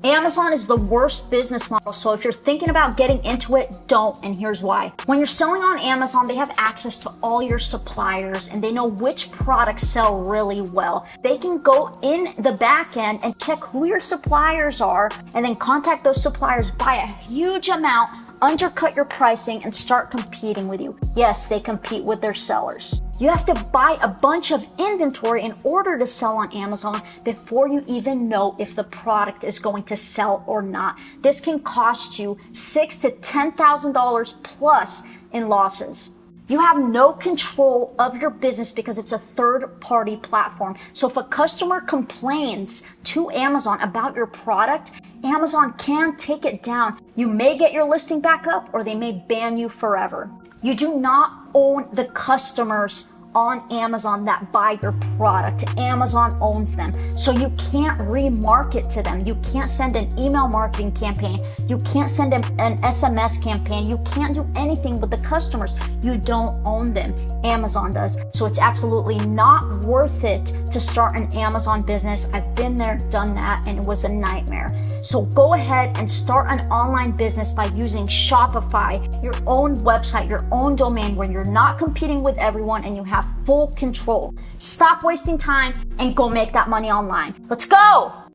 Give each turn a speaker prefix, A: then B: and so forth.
A: Amazon is the worst business model, so if you're thinking about getting into it, don't, and here's why. When you're selling on Amazon, they have access to all your suppliers and they know which products sell really well. They can go in the back end and check who your suppliers are and then contact those suppliers, buy a huge amount, undercut your pricing, and start competing with you. Yes, they compete with their sellers. You have to buy a bunch of inventory in order to sell on Amazon before you even know if the product is going to sell or not. This can cost you $6,000 to $10,000 plus in losses. You have no control of your business because it's a third-party platform. So if a customer complains to Amazon about your product, Amazon can take it down. You may get your listing back up or they may ban you forever. You do not own the customers on Amazon that buy your product. Amazon owns them. So you can't remarket to them. You can't send an email marketing campaign. You can't send an SMS campaign. You can't do anything with the customers. You don't own them. Amazon does. So it's absolutely not worth it to start an Amazon business. I've been there, done that, and it was a nightmare. So go ahead and start an online business by using Shopify, your own website, your own domain where you're not competing with everyone and you have full control. Stop wasting time and go make that money online. Let's go!